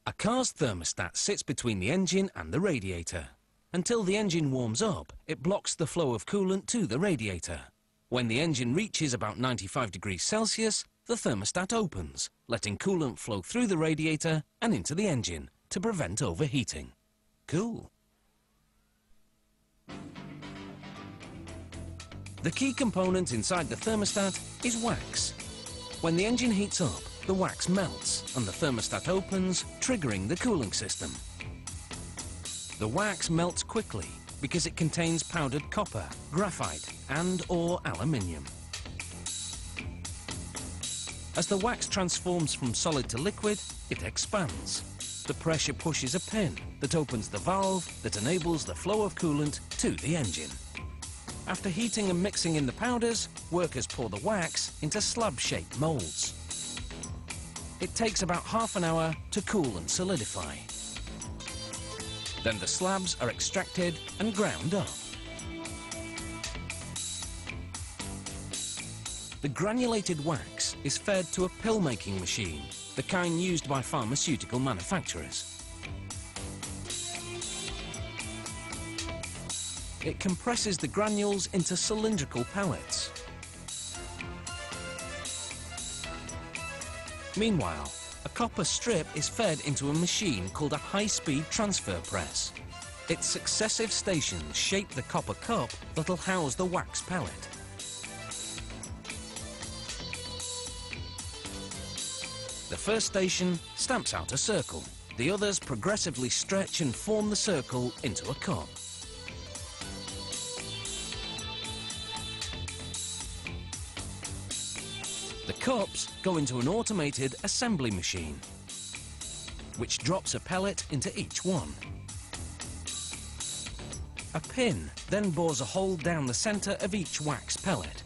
A car's thermostat sits between the engine and the radiator. Until the engine warms up, it blocks the flow of coolant to the radiator. When the engine reaches about 95 degrees Celsius, the thermostat opens, letting coolant flow through the radiator and into the engine to prevent overheating. Cool. The key component inside the thermostat is wax. When the engine heats up, the wax melts and the thermostat opens, triggering the cooling system. The wax melts quickly because it contains powdered copper, graphite and/or aluminium. As the wax transforms from solid to liquid, it expands. The pressure pushes a pin that opens the valve that enables the flow of coolant to the engine. After heating and mixing in the powders, workers pour the wax into slab-shaped molds. It takes about half an hour to cool and solidify. Then the slabs are extracted and ground up. The granulated wax is fed to a pill-making machine, the kind used by pharmaceutical manufacturers. It compresses the granules into cylindrical pellets. Meanwhile, a copper strip is fed into a machine called a high-speed transfer press. Its successive stations shape the copper cup that'll house the wax pellet. The first station stamps out a circle. The others progressively stretch and form the circle into a cup. The cups go into an automated assembly machine, which drops a pellet into each one. A pin then bores a hole down the center of each wax pellet.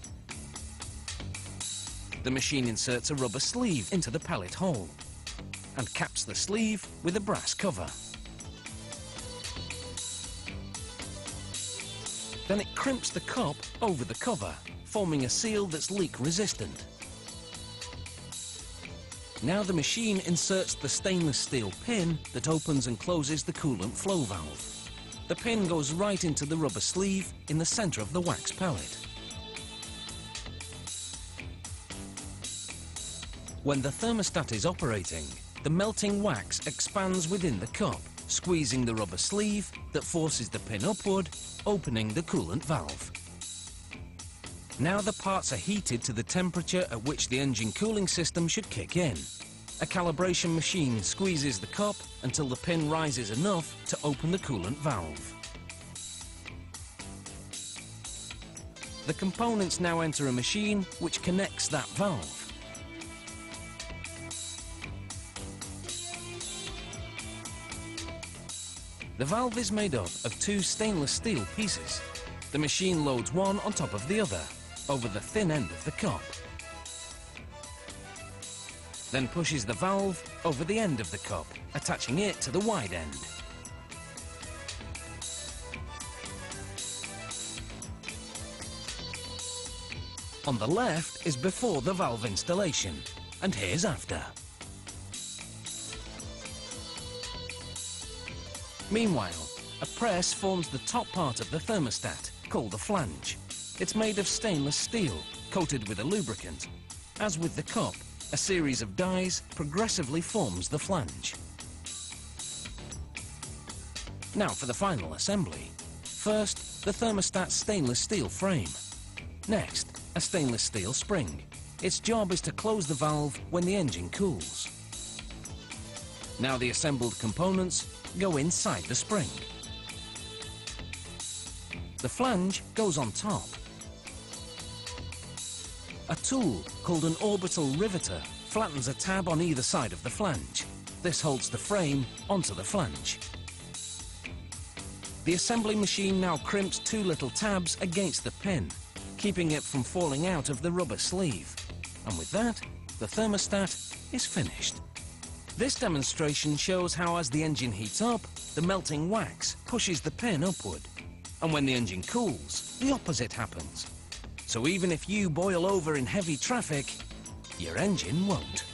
The machine inserts a rubber sleeve into the pellet hole and caps the sleeve with a brass cover. Then it crimps the cup over the cover, forming a seal that's leak resistant. Now the machine inserts the stainless steel pin that opens and closes the coolant flow valve. The pin goes right into the rubber sleeve in the center of the wax pellet. When the thermostat is operating, the melting wax expands within the cup, squeezing the rubber sleeve that forces the pin upward, opening the coolant valve. Now the parts are heated to the temperature at which the engine cooling system should kick in. A calibration machine squeezes the cup until the pin rises enough to open the coolant valve. The components now enter a machine which connects that valve. The valve is made up of two stainless steel pieces. The machine loads one on top of the other, over the thin end of the cup. Then pushes the valve over the end of the cup, attaching it to the wide end. On the left is before the valve installation, and here's after. Meanwhile, a press forms the top part of the thermostat, called the flange. It's made of stainless steel, coated with a lubricant. As with the cup, a series of dies progressively forms the flange. Now for the final assembly. First, the thermostat's stainless steel frame. Next, a stainless steel spring. Its job is to close the valve when the engine cools. Now the assembled components go inside the spring. The flange goes on top. A tool called an orbital riveter flattens a tab on either side of the flange. This holds the frame onto the flange. The assembly machine now crimps two little tabs against the pin, keeping it from falling out of the rubber sleeve. And with that, the thermostat is finished. This demonstration shows how as the engine heats up, the melting wax pushes the pin upward. And when the engine cools, the opposite happens. So even if you boil over in heavy traffic, your engine won't.